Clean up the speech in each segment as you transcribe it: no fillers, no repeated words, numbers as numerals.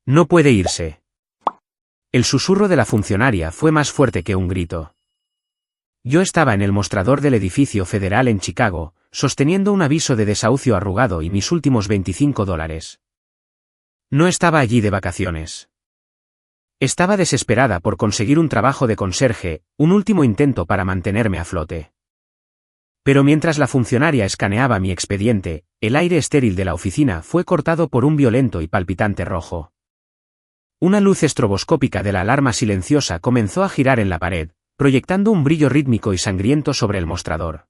No puede irse. El susurro de la funcionaria fue más fuerte que un grito. Yo estaba en el mostrador del edificio federal en Chicago, sosteniendo un aviso de desahucio arrugado y mis últimos $25. No estaba allí de vacaciones. Estaba desesperada por conseguir un trabajo de conserje, un último intento para mantenerme a flote. Pero mientras la funcionaria escaneaba mi expediente, el aire estéril de la oficina fue cortado por un violento y palpitante rojo. Una luz estroboscópica de la alarma silenciosa comenzó a girar en la pared, proyectando un brillo rítmico y sangriento sobre el mostrador.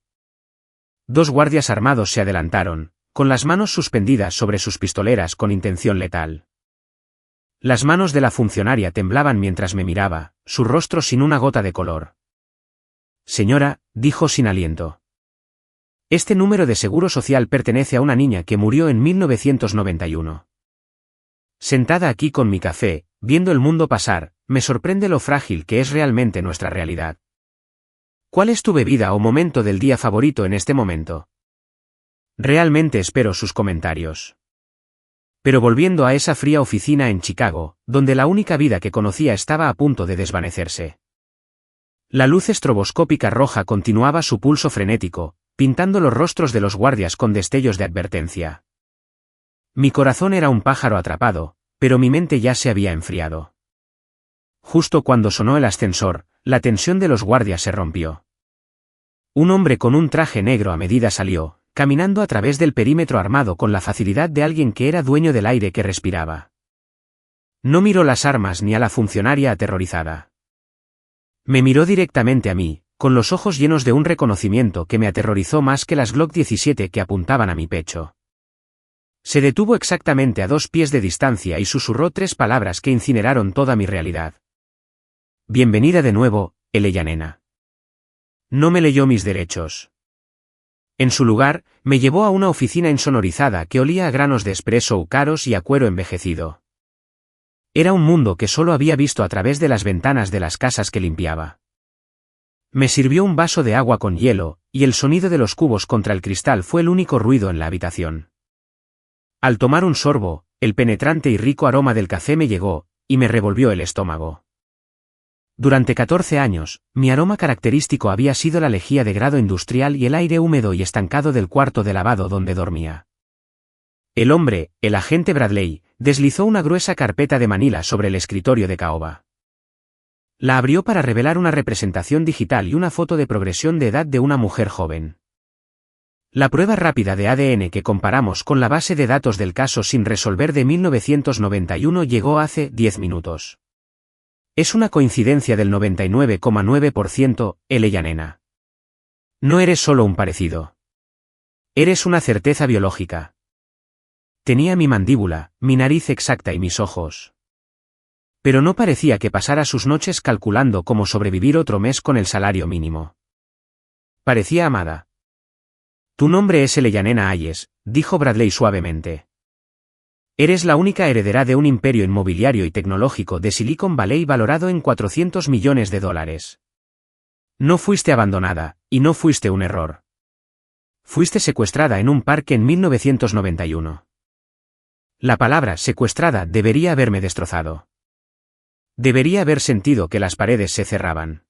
2 guardias armados se adelantaron, con las manos suspendidas sobre sus pistoleras con intención letal. Las manos de la funcionaria temblaban mientras me miraba, su rostro sin una gota de color. Señora, dijo sin aliento. Este número de seguro social pertenece a una niña que murió en 1991. Sentada aquí con mi café, viendo el mundo pasar, me sorprende lo frágil que es realmente nuestra realidad. ¿Cuál es tu bebida o momento del día favorito en este momento? Realmente espero sus comentarios. Pero volviendo a esa fría oficina en Chicago, donde la única vida que conocía estaba a punto de desvanecerse. La luz estroboscópica roja continuaba su pulso frenético, pintando los rostros de los guardias con destellos de advertencia. Mi corazón era un pájaro atrapado, pero mi mente ya se había enfriado. Justo cuando sonó el ascensor, la tensión de los guardias se rompió. Un hombre con un traje negro a medida salió, caminando a través del perímetro armado con la facilidad de alguien que era dueño del aire que respiraba. No miró las armas ni a la funcionaria aterrorizada. Me miró directamente a mí, con los ojos llenos de un reconocimiento que me aterrorizó más que las Glock 17 que apuntaban a mi pecho. Se detuvo exactamente a 2 pies de distancia y susurró 3 palabras que incineraron toda mi realidad. Bienvenida de nuevo, Eleya nena. No me leyó mis derechos. En su lugar, me llevó a una oficina insonorizada que olía a granos de espresso caros y a cuero envejecido. Era un mundo que solo había visto a través de las ventanas de las casas que limpiaba. Me sirvió un vaso de agua con hielo, y el sonido de los cubos contra el cristal fue el único ruido en la habitación. Al tomar un sorbo, el penetrante y rico aroma del café me llegó, y me revolvió el estómago. Durante 14 años, mi aroma característico había sido la lejía de grado industrial y el aire húmedo y estancado del cuarto de lavado donde dormía. El hombre, el agente Bradley, deslizó una gruesa carpeta de manila sobre el escritorio de caoba. La abrió para revelar una representación digital y una foto de progresión de edad de una mujer joven. La prueba rápida de ADN que comparamos con la base de datos del caso sin resolver de 1991 llegó hace 10 minutos. Es una coincidencia del 99,9%, Eleya nena. No eres solo un parecido. Eres una certeza biológica. Tenía mi mandíbula, mi nariz exacta y mis ojos. Pero no parecía que pasara sus noches calculando cómo sobrevivir otro mes con el salario mínimo. Parecía amada. Tu nombre es Eleya nena Hayes, dijo Bradley suavemente. Eres la única heredera de un imperio inmobiliario y tecnológico de Silicon Valley valorado en $400 millones. No fuiste abandonada, y no fuiste un error. Fuiste secuestrada en un parque en 1991. La palabra secuestrada debería haberme destrozado. Debería haber sentido que las paredes se cerraban.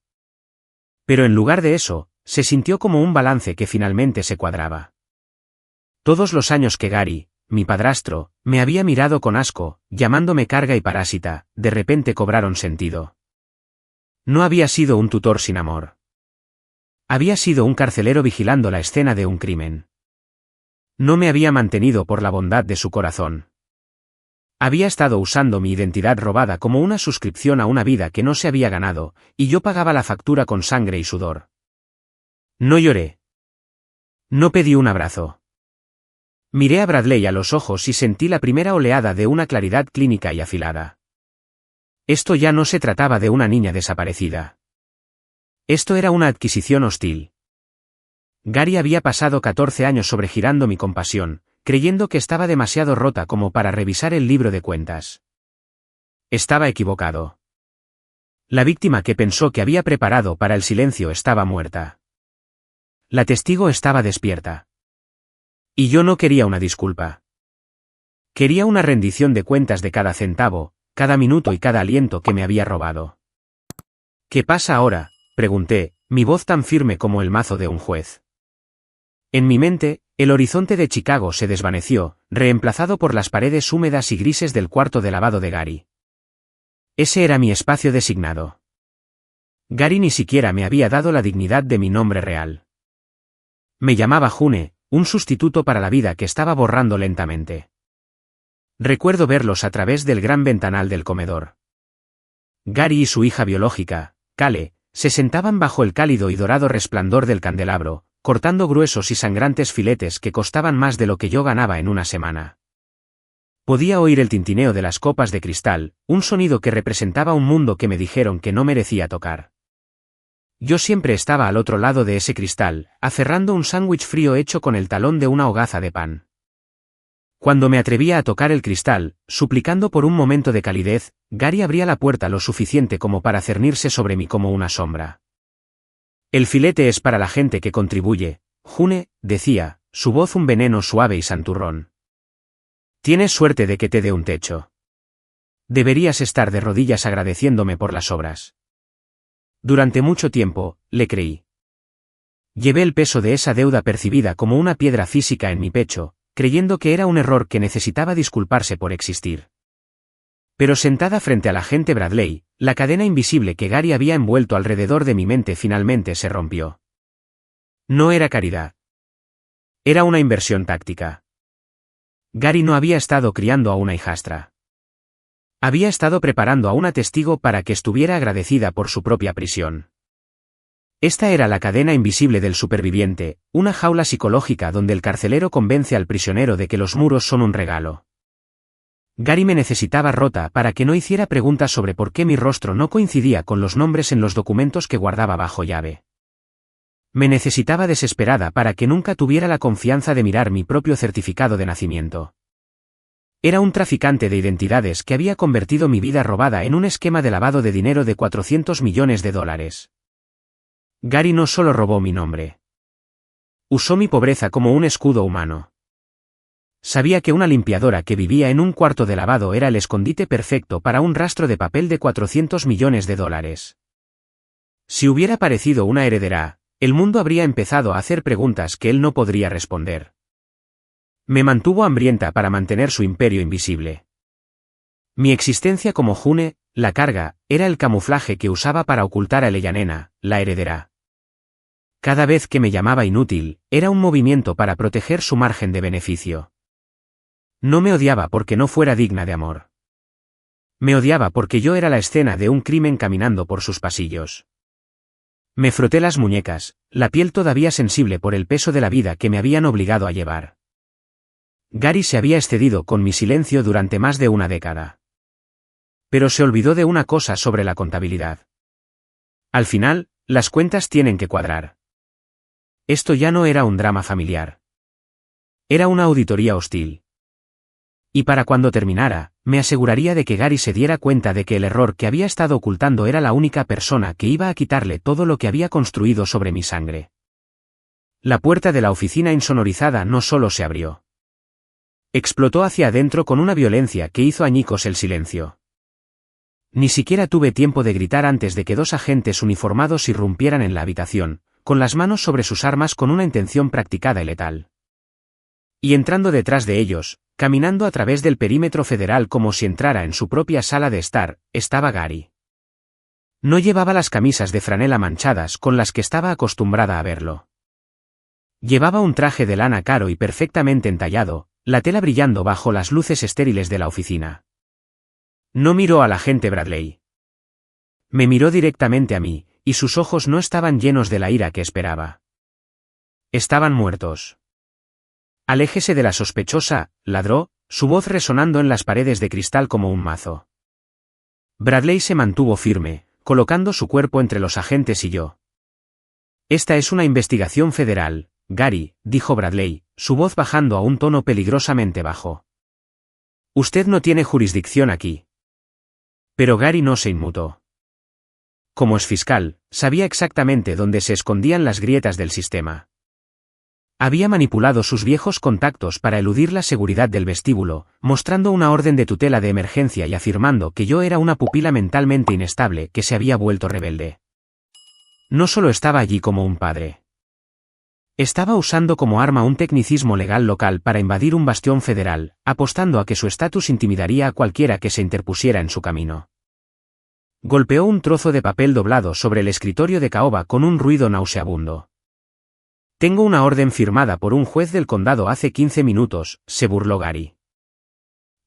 Pero en lugar de eso, se sintió como un balance que finalmente se cuadraba. Todos los años que Gary, mi padrastro, me había mirado con asco, llamándome carga y parásita, de repente cobraron sentido. No había sido un tutor sin amor. Había sido un carcelero vigilando la escena de un crimen. No me había mantenido por la bondad de su corazón. Había estado usando mi identidad robada como una suscripción a una vida que no se había ganado, y yo pagaba la factura con sangre y sudor. No lloré. No pedí un abrazo. Miré a Bradley a los ojos y sentí la primera oleada de una claridad clínica y afilada. Esto ya no se trataba de una niña desaparecida. Esto era una adquisición hostil. Gary había pasado 14 años sobregirando mi compasión, creyendo que estaba demasiado rota como para revisar el libro de cuentas. Estaba equivocado. La víctima que pensó que había preparado para el silencio estaba muerta. La testigo estaba despierta. Y yo no quería una disculpa. Quería una rendición de cuentas de cada centavo, cada minuto y cada aliento que me había robado. ¿Qué pasa ahora?, pregunté, mi voz tan firme como el mazo de un juez. En mi mente, el horizonte de Chicago se desvaneció, reemplazado por las paredes húmedas y grises del cuarto de lavado de Gary. Ese era mi espacio designado. Gary ni siquiera me había dado la dignidad de mi nombre real. Me llamaba June, un sustituto para la vida que estaba borrando lentamente. Recuerdo verlos a través del gran ventanal del comedor. Gary y su hija biológica, Kale, se sentaban bajo el cálido y dorado resplandor del candelabro, cortando gruesos y sangrantes filetes que costaban más de lo que yo ganaba en una semana. Podía oír el tintineo de las copas de cristal, un sonido que representaba un mundo que me dijeron que no merecía tocar. Yo siempre estaba al otro lado de ese cristal, aferrando un sándwich frío hecho con el talón de una hogaza de pan. Cuando me atrevía a tocar el cristal, suplicando por un momento de calidez, Gary abría la puerta lo suficiente como para cernirse sobre mí como una sombra. El filete es para la gente que contribuye, June, decía, su voz un veneno suave y santurrón. Tienes suerte de que te dé un techo. Deberías estar de rodillas agradeciéndome por las obras. Durante mucho tiempo, le creí. Llevé el peso de esa deuda percibida como una piedra física en mi pecho, creyendo que era un error que necesitaba disculparse por existir. Pero sentada frente al agente Bradley, la cadena invisible que Gary había envuelto alrededor de mi mente finalmente se rompió. No era caridad. Era una inversión táctica. Gary no había estado criando a una hijastra. Había estado preparando a una testigo para que estuviera agradecida por su propia prisión. Esta era la cadena invisible del superviviente, una jaula psicológica donde el carcelero convence al prisionero de que los muros son un regalo. Gary me necesitaba rota para que no hiciera preguntas sobre por qué mi rostro no coincidía con los nombres en los documentos que guardaba bajo llave. Me necesitaba desesperada para que nunca tuviera la confianza de mirar mi propio certificado de nacimiento. Era un traficante de identidades que había convertido mi vida robada en un esquema de lavado de dinero de $400 millones. Gary no solo robó mi nombre. Usó mi pobreza como un escudo humano. Sabía que una limpiadora que vivía en un cuarto de lavado era el escondite perfecto para un rastro de papel de $400 millones. Si hubiera aparecido una heredera, el mundo habría empezado a hacer preguntas que él no podría responder. Me mantuvo hambrienta para mantener su imperio invisible. Mi existencia como June, la carga, era el camuflaje que usaba para ocultar a Eleyanena, la heredera. Cada vez que me llamaba inútil, era un movimiento para proteger su margen de beneficio. No me odiaba porque no fuera digna de amor. Me odiaba porque yo era la escena de un crimen caminando por sus pasillos. Me froté las muñecas, la piel todavía sensible por el peso de la vida que me habían obligado a llevar. Gary se había excedido con mi silencio durante más de una década. Pero se olvidó de una cosa sobre la contabilidad. Al final, las cuentas tienen que cuadrar. Esto ya no era un drama familiar. Era una auditoría hostil. Y para cuando terminara, me aseguraría de que Gary se diera cuenta de que el error que había estado ocultando era la única persona que iba a quitarle todo lo que había construido sobre mi sangre. La puerta de la oficina insonorizada no solo se abrió. Explotó hacia adentro con una violencia que hizo añicos el silencio. Ni siquiera tuve tiempo de gritar antes de que dos agentes uniformados irrumpieran en la habitación, con las manos sobre sus armas con una intención practicada y letal. Y entrando detrás de ellos, caminando a través del perímetro federal como si entrara en su propia sala de estar, estaba Gary. No llevaba las camisas de franela manchadas con las que estaba acostumbrada a verlo. Llevaba un traje de lana caro y perfectamente entallado, la tela brillando bajo las luces estériles de la oficina. No miró al agente Bradley. Me miró directamente a mí, y sus ojos no estaban llenos de la ira que esperaba. Estaban muertos. Aléjese de la sospechosa, ladró, su voz resonando en las paredes de cristal como un mazo. Bradley se mantuvo firme, colocando su cuerpo entre los agentes y yo. Esta es una investigación federal, Gary, dijo Bradley, su voz bajando a un tono peligrosamente bajo. Usted no tiene jurisdicción aquí. Pero Gary no se inmutó. Como exfiscal, sabía exactamente dónde se escondían las grietas del sistema. Había manipulado sus viejos contactos para eludir la seguridad del vestíbulo, mostrando una orden de tutela de emergencia y afirmando que yo era una pupila mentalmente inestable que se había vuelto rebelde. No solo estaba allí como un padre. Estaba usando como arma un tecnicismo legal local para invadir un bastión federal, apostando a que su estatus intimidaría a cualquiera que se interpusiera en su camino. Golpeó un trozo de papel doblado sobre el escritorio de caoba con un ruido nauseabundo. Tengo una orden firmada por un juez del condado hace 15 minutos, se burló Gary.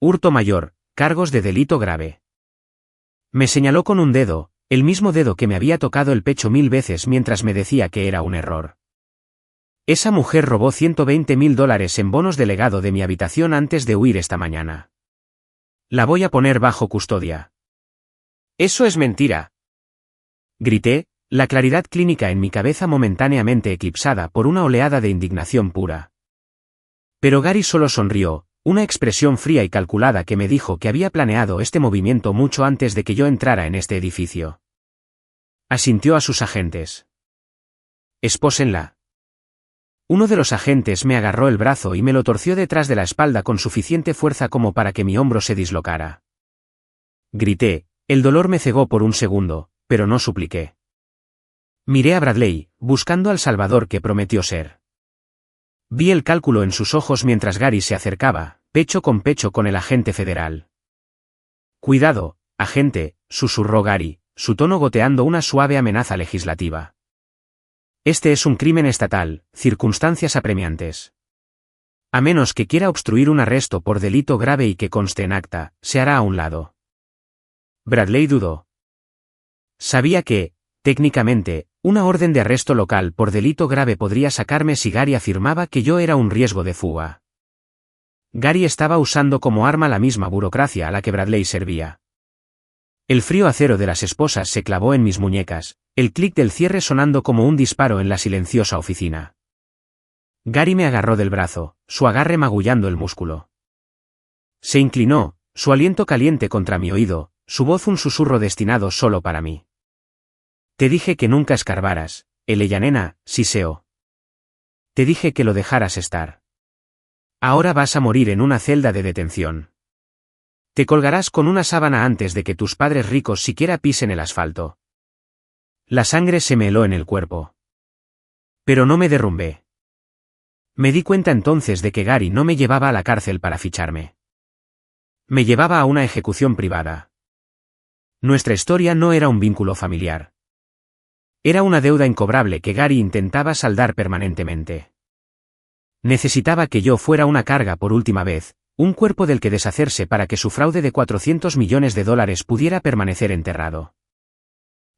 Hurto mayor, cargos de delito grave. Me señaló con un dedo, el mismo dedo que me había tocado el pecho 1000 veces mientras me decía que era un error. Esa mujer robó $120,000 en bonos de legado de mi habitación antes de huir esta mañana. La voy a poner bajo custodia. Eso es mentira. Grité, la claridad clínica en mi cabeza momentáneamente eclipsada por una oleada de indignación pura. Pero Gary solo sonrió, una expresión fría y calculada que me dijo que había planeado este movimiento mucho antes de que yo entrara en este edificio. Asintió a sus agentes. Espósenla. Uno de los agentes me agarró el brazo y me lo torció detrás de la espalda con suficiente fuerza como para que mi hombro se dislocara. Grité, el dolor me cegó por un segundo, pero no supliqué. Miré a Bradley, buscando al salvador que prometió ser. Vi el cálculo en sus ojos mientras Gary se acercaba, pecho con el agente federal. Cuidado, agente, susurró Gary, su tono goteando una suave amenaza legislativa. Este es un crimen estatal, circunstancias apremiantes. A menos que quiera obstruir un arresto por delito grave y que conste en acta, se hará a un lado. Bradley dudó. Sabía que, técnicamente, una orden de arresto local por delito grave podría sacarme si Gary afirmaba que yo era un riesgo de fuga. Gary estaba usando como arma la misma burocracia a la que Bradley servía. El frío acero de las esposas se clavó en mis muñecas, el clic del cierre sonando como un disparo en la silenciosa oficina. Gary me agarró del brazo, su agarre magullando el músculo. Se inclinó, su aliento caliente contra mi oído, su voz un susurro destinado solo para mí. Te dije que nunca escarbaras, Eleyanena, siseó. Te dije que lo dejaras estar. Ahora vas a morir en una celda de detención. Te colgarás con una sábana antes de que tus padres ricos siquiera pisen el asfalto. La sangre se me heló en el cuerpo. Pero no me derrumbé. Me di cuenta entonces de que Gary no me llevaba a la cárcel para ficharme. Me llevaba a una ejecución privada. Nuestra historia no era un vínculo familiar. Era una deuda incobrable que Gary intentaba saldar permanentemente. Necesitaba que yo fuera una carga por última vez, un cuerpo del que deshacerse para que su fraude de $400 millones pudiera permanecer enterrado.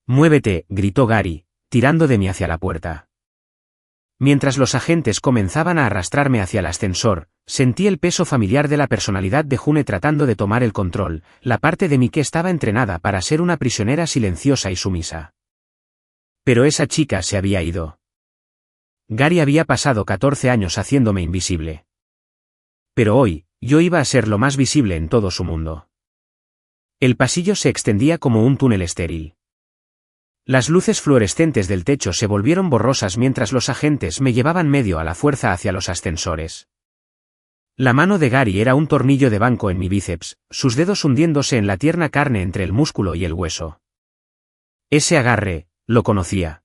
Muévete, gritó Gary, tirando de mí hacia la puerta. Mientras los agentes comenzaban a arrastrarme hacia el ascensor, sentí el peso familiar de la personalidad de June tratando de tomar el control, la parte de mí que estaba entrenada para ser una prisionera silenciosa y sumisa. Pero esa chica se había ido. Gary había pasado 14 años haciéndome invisible. Pero hoy, yo iba a ser lo más visible en todo su mundo. El pasillo se extendía como un túnel estéril. Las luces fluorescentes del techo se volvieron borrosas mientras los agentes me llevaban medio a la fuerza hacia los ascensores. La mano de Gary era un tornillo de banco en mi bíceps, sus dedos hundiéndose en la tierna carne entre el músculo y el hueso. Ese agarre, lo conocía.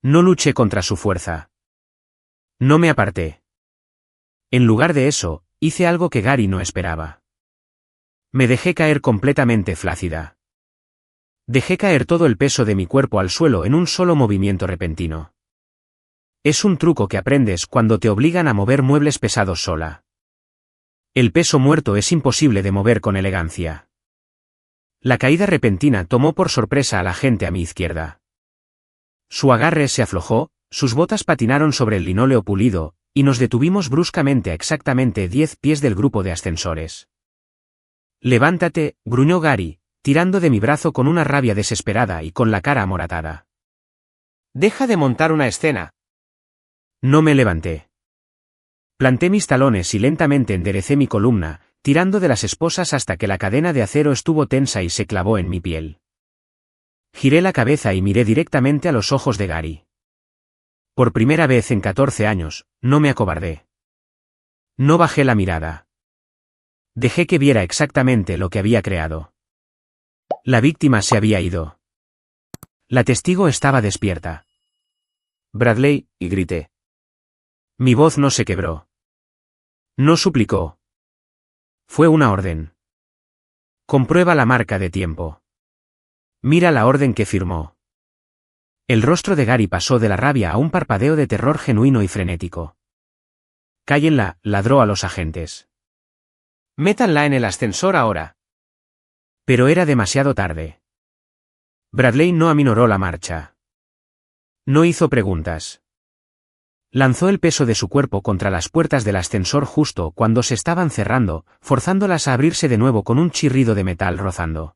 No luché contra su fuerza. No me aparté. En lugar de eso, hice algo que Gary no esperaba. Me dejé caer completamente flácida. Dejé caer todo el peso de mi cuerpo al suelo en un solo movimiento repentino. Es un truco que aprendes cuando te obligan a mover muebles pesados sola. El peso muerto es imposible de mover con elegancia. La caída repentina tomó por sorpresa a la gente a mi izquierda. Su agarre se aflojó, sus botas patinaron sobre el linóleo pulido, y nos detuvimos bruscamente a exactamente 10 pies del grupo de ascensores. Levántate, gruñó Gary, tirando de mi brazo con una rabia desesperada y con la cara amoratada. Deja de montar una escena. No me levanté. Planté mis talones y lentamente enderecé mi columna, tirando de las esposas hasta que la cadena de acero estuvo tensa y se clavó en mi piel. Giré la cabeza y miré directamente a los ojos de Gary. Por primera vez en 14 años, no me acobardé. No bajé la mirada. Dejé que viera exactamente lo que había creado. La víctima se había ido. La testigo estaba despierta. Bradley, y grité. Mi voz no se quebró. No suplicó. Fue una orden. Comprueba la marca de tiempo. Mira la orden que firmó. El rostro de Gary pasó de la rabia a un parpadeo de terror genuino y frenético. Cállenla, ladró a los agentes. Métanla en el ascensor ahora. Pero era demasiado tarde. Bradley no aminoró la marcha. No hizo preguntas. Lanzó el peso de su cuerpo contra las puertas del ascensor justo cuando se estaban cerrando, forzándolas a abrirse de nuevo con un chirrido de metal rozando.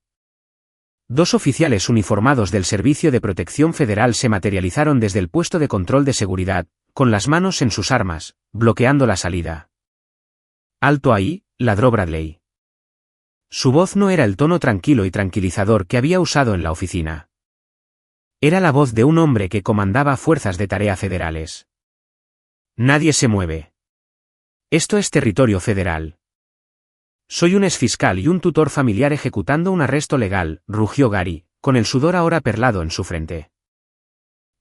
Dos oficiales uniformados del Servicio de Protección Federal se materializaron desde el puesto de control de seguridad, con las manos en sus armas, bloqueando la salida. «Alto ahí», ladró Bradley. Su voz no era el tono tranquilo y tranquilizador que había usado en la oficina. Era la voz de un hombre que comandaba fuerzas de tarea federales. «Nadie se mueve. Esto es territorio federal. Soy un exfiscal y un tutor familiar ejecutando un arresto legal», rugió Gary, con el sudor ahora perlado en su frente.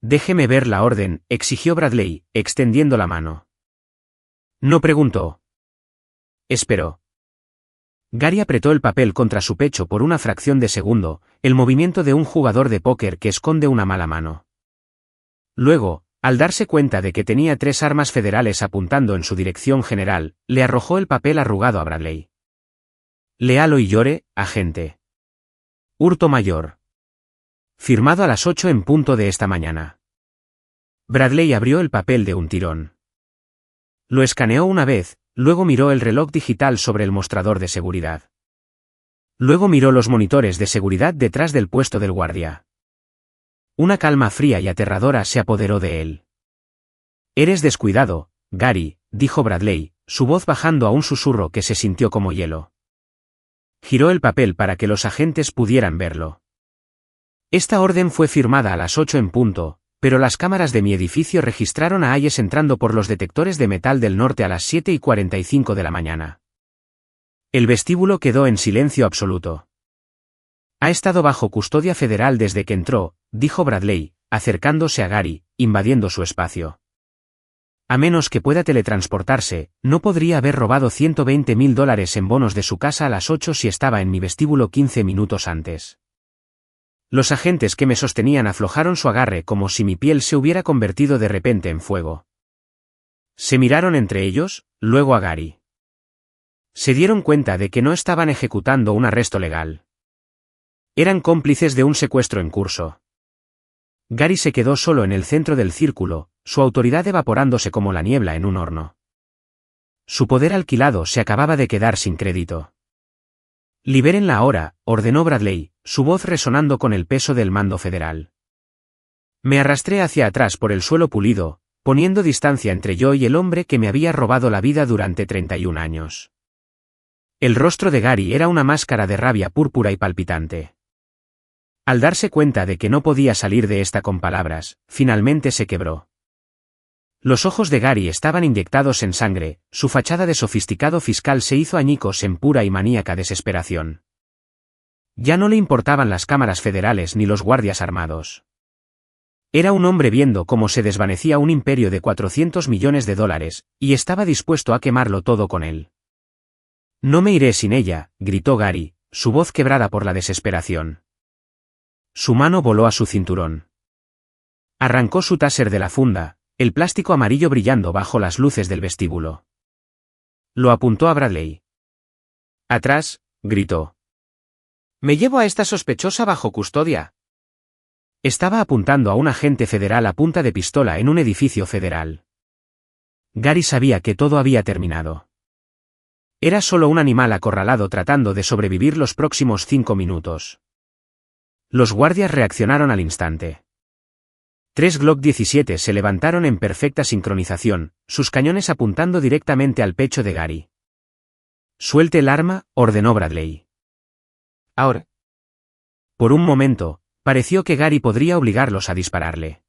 «Déjeme ver la orden», exigió Bradley, extendiendo la mano. No preguntó. Esperó. Gary apretó el papel contra su pecho por una fracción de segundo, el movimiento de un jugador de póker que esconde una mala mano. Luego, al darse cuenta de que tenía 3 armas federales apuntando en su dirección general, le arrojó el papel arrugado a Bradley. Léalo y llore, agente. Hurto mayor. Firmado a las 8 en punto de esta mañana. Bradley abrió el papel de un tirón. Lo escaneó una vez, luego miró el reloj digital sobre el mostrador de seguridad. Luego miró los monitores de seguridad detrás del puesto del guardia. Una calma fría y aterradora se apoderó de él. «Eres descuidado, Gary», dijo Bradley, su voz bajando a un susurro que se sintió como hielo. Giró el papel para que los agentes pudieran verlo. Esta orden fue firmada a las 8 en punto, pero las cámaras de mi edificio registraron a Hayes entrando por los detectores de metal del norte a las 7:45 de la mañana. El vestíbulo quedó en silencio absoluto. «Ha estado bajo custodia federal desde que entró», dijo Bradley, acercándose a Gary, invadiendo su espacio. «A menos que pueda teletransportarse, no podría haber robado $120,000 en bonos de su casa a las 8 si estaba en mi vestíbulo 15 minutos antes». Los agentes que me sostenían aflojaron su agarre como si mi piel se hubiera convertido de repente en fuego. Se miraron entre ellos, luego a Gary. Se dieron cuenta de que no estaban ejecutando un arresto legal. Eran cómplices de un secuestro en curso. Gary se quedó solo en el centro del círculo, su autoridad evaporándose como la niebla en un horno. Su poder alquilado se acababa de quedar sin crédito. «Libérenla ahora», ordenó Bradley, su voz resonando con el peso del mando federal. Me arrastré hacia atrás por el suelo pulido, poniendo distancia entre yo y el hombre que me había robado la vida durante 31 años. El rostro de Gary era una máscara de rabia púrpura y palpitante. Al darse cuenta de que no podía salir de esta con palabras, finalmente se quebró. Los ojos de Gary estaban inyectados en sangre, su fachada de sofisticado fiscal se hizo añicos en pura y maníaca desesperación. Ya no le importaban las cámaras federales ni los guardias armados. Era un hombre viendo cómo se desvanecía un imperio de $400 millones, y estaba dispuesto a quemarlo todo con él. «No me iré sin ella», gritó Gary, su voz quebrada por la desesperación. Su mano voló a su cinturón. Arrancó su taser de la funda, el plástico amarillo brillando bajo las luces del vestíbulo. Lo apuntó a Bradley. «Atrás», gritó. «Me llevo a esta sospechosa bajo custodia». Estaba apuntando a un agente federal a punta de pistola en un edificio federal. Gary sabía que todo había terminado. Era solo un animal acorralado tratando de sobrevivir los próximos 5 minutos. Los guardias reaccionaron al instante. 3 Glock 17 se levantaron en perfecta sincronización, sus cañones apuntando directamente al pecho de Gary. «Suelte el arma», ordenó Bradley. «Ahora». Por un momento, pareció que Gary podría obligarlos a dispararle.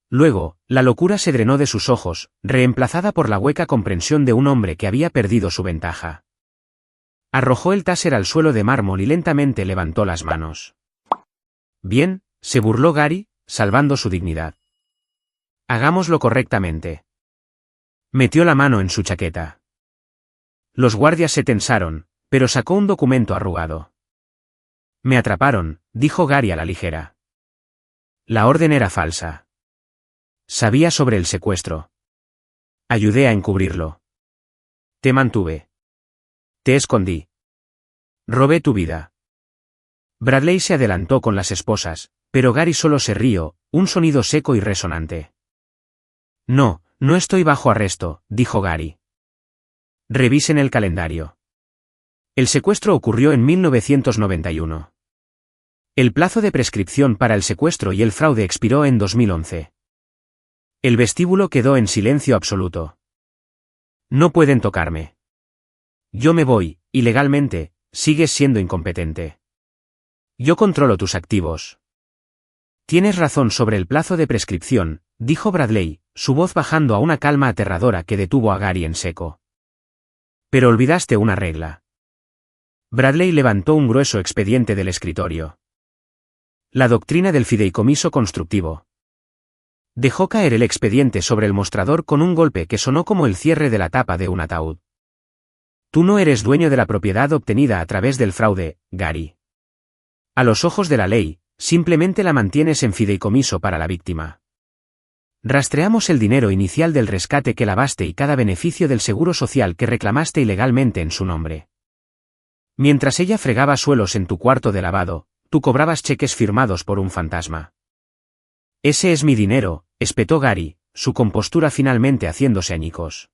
Luego, la locura se drenó de sus ojos, reemplazada por la hueca comprensión de un hombre que había perdido su ventaja. Arrojó el taser al suelo de mármol y lentamente levantó las manos. Bien, se burló Gary, salvando su dignidad. Hagámoslo correctamente. Metió la mano en su chaqueta. Los guardias se tensaron, pero sacó un documento arrugado. Me atraparon, dijo Gary a la ligera. La orden era falsa. Sabía sobre el secuestro. Ayudé a encubrirlo. Te mantuve. Te escondí. Robé tu vida. Bradley se adelantó con las esposas, pero Gary solo se rió, un sonido seco y resonante. No, no estoy bajo arresto, dijo Gary. Revisen el calendario. El secuestro ocurrió en 1991. El plazo de prescripción para el secuestro y el fraude expiró en 2011. El vestíbulo quedó en silencio absoluto. No pueden tocarme. Yo me voy, y legalmente, sigues siendo incompetente. Yo controlo tus activos. Tienes razón sobre el plazo de prescripción, dijo Bradley, su voz bajando a una calma aterradora que detuvo a Gary en seco. Pero olvidaste una regla. Bradley levantó un grueso expediente del escritorio. La doctrina del fideicomiso constructivo. Dejó caer el expediente sobre el mostrador con un golpe que sonó como el cierre de la tapa de un ataúd. Tú no eres dueño de la propiedad obtenida a través del fraude, Gary. A los ojos de la ley, simplemente la mantienes en fideicomiso para la víctima. Rastreamos el dinero inicial del rescate que lavaste y cada beneficio del seguro social que reclamaste ilegalmente en su nombre. Mientras ella fregaba suelos en tu cuarto de lavado, tú cobrabas cheques firmados por un fantasma. Ese es mi dinero, espetó Gary, su compostura finalmente haciéndose añicos.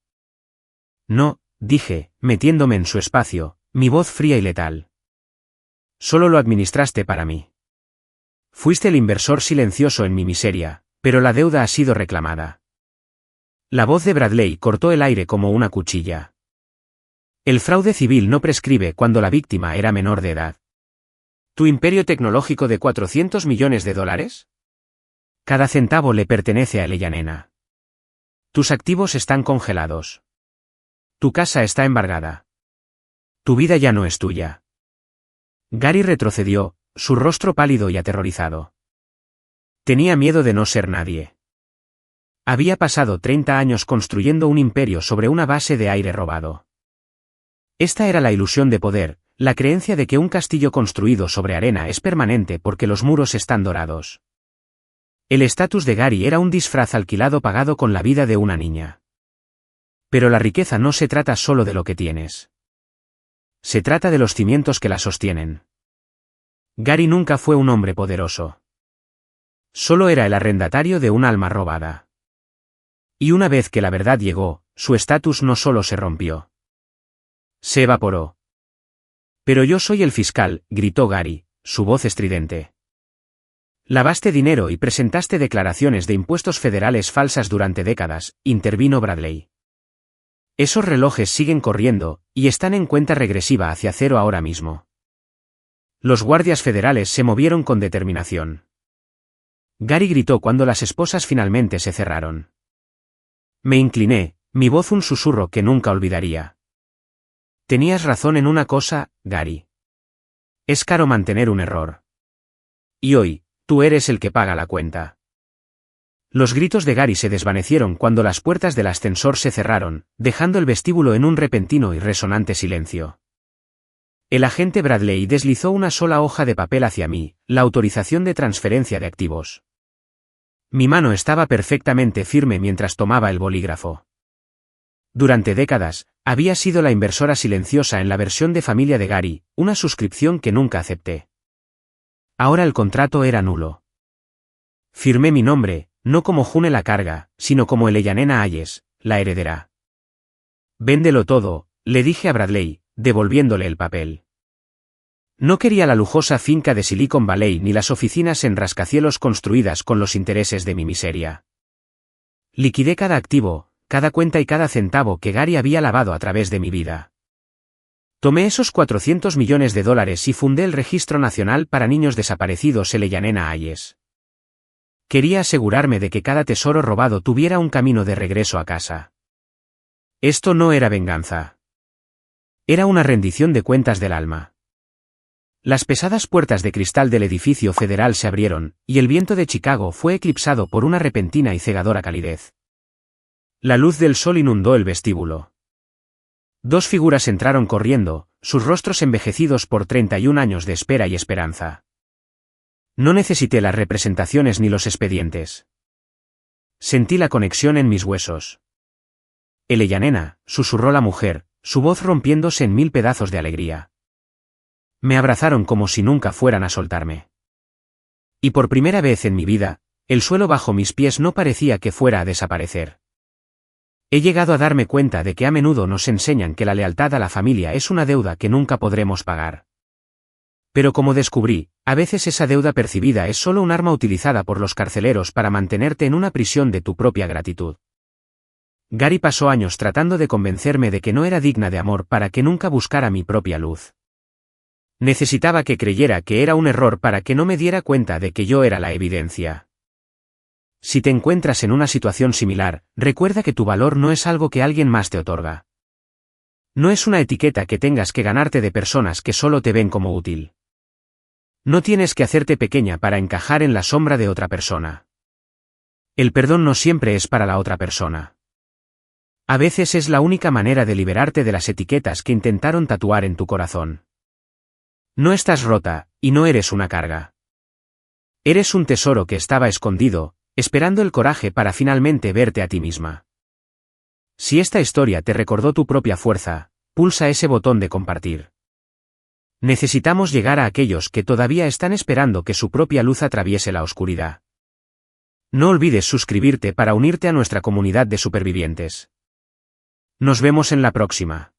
No, dije, metiéndome en su espacio, mi voz fría y letal. Solo lo administraste para mí. Fuiste el inversor silencioso en mi miseria, pero la deuda ha sido reclamada. La voz de Bradley cortó el aire como una cuchilla. El fraude civil no prescribe cuando la víctima era menor de edad. ¿Tu imperio tecnológico de 400 millones de dólares? Cada centavo le pertenece a Eleyanena. Tus activos están congelados. Tu casa está embargada. Tu vida ya no es tuya. Gary retrocedió, su rostro pálido y aterrorizado. Tenía miedo de no ser nadie. Había pasado 30 años construyendo un imperio sobre una base de aire robado. Esta era la ilusión de poder, la creencia de que un castillo construido sobre arena es permanente porque los muros están dorados. El estatus de Gary era un disfraz alquilado pagado con la vida de una niña. Pero la riqueza no se trata solo de lo que tienes. Se trata de los cimientos que la sostienen. Gary nunca fue un hombre poderoso. Solo era el arrendatario de un alma robada. Y una vez que la verdad llegó, su estatus no solo se rompió. Se evaporó. Pero yo soy el fiscal, gritó Gary, su voz estridente. Lavaste dinero y presentaste declaraciones de impuestos federales falsas durante décadas, intervino Bradley. Esos relojes siguen corriendo, y están en cuenta regresiva hacia cero ahora mismo. Los guardias federales se movieron con determinación. Gary gritó cuando las esposas finalmente se cerraron. Me incliné, mi voz un susurro que nunca olvidaría. Tenías razón en una cosa, Gary. Es caro mantener un error. Y hoy, tú eres el que paga la cuenta. Los gritos de Gary se desvanecieron cuando las puertas del ascensor se cerraron, dejando el vestíbulo en un repentino y resonante silencio. El agente Bradley deslizó una sola hoja de papel hacia mí, la autorización de transferencia de activos. Mi mano estaba perfectamente firme mientras tomaba el bolígrafo. Durante décadas, había sido la inversora silenciosa en la versión de familia de Gary, una suscripción que nunca acepté. Ahora el contrato era nulo. Firmé mi nombre, no como June la carga, sino como Eleyanena Hayes, la heredera. Véndelo todo, le dije a Bradley, devolviéndole el papel. No quería la lujosa finca de Silicon Valley ni las oficinas en rascacielos construidas con los intereses de mi miseria. Liquidé cada activo, cada cuenta y cada centavo que Gary había lavado a través de mi vida. Tomé esos 400 millones de dólares y fundé el Registro Nacional para Niños Desaparecidos Eleyanena Hayes. Quería asegurarme de que cada tesoro robado tuviera un camino de regreso a casa. Esto no era venganza. Era una rendición de cuentas del alma. Las pesadas puertas de cristal del edificio federal se abrieron, y el viento de Chicago fue eclipsado por una repentina y cegadora calidez. La luz del sol inundó el vestíbulo. Dos figuras entraron corriendo, sus rostros envejecidos por 31 años de espera y esperanza. No necesité las representaciones ni los expedientes. Sentí la conexión en mis huesos. Eleyanena, susurró la mujer, su voz rompiéndose en 1000 pedazos de alegría. Me abrazaron como si nunca fueran a soltarme. Y por primera vez en mi vida, el suelo bajo mis pies no parecía que fuera a desaparecer. He llegado a darme cuenta de que a menudo nos enseñan que la lealtad a la familia es una deuda que nunca podremos pagar. Pero como descubrí, a veces esa deuda percibida es solo un arma utilizada por los carceleros para mantenerte en una prisión de tu propia gratitud. Gary pasó años tratando de convencerme de que no era digna de amor para que nunca buscara mi propia luz. Necesitaba que creyera que era un error para que no me diera cuenta de que yo era la evidencia. Si te encuentras en una situación similar, recuerda que tu valor no es algo que alguien más te otorga. No es una etiqueta que tengas que ganarte de personas que solo te ven como útil. No tienes que hacerte pequeña para encajar en la sombra de otra persona. El perdón no siempre es para la otra persona. A veces es la única manera de liberarte de las etiquetas que intentaron tatuar en tu corazón. No estás rota, y no eres una carga. Eres un tesoro que estaba escondido, esperando el coraje para finalmente verte a ti misma. Si esta historia te recordó tu propia fuerza, pulsa ese botón de compartir. Necesitamos llegar a aquellos que todavía están esperando que su propia luz atraviese la oscuridad. No olvides suscribirte para unirte a nuestra comunidad de supervivientes. Nos vemos en la próxima.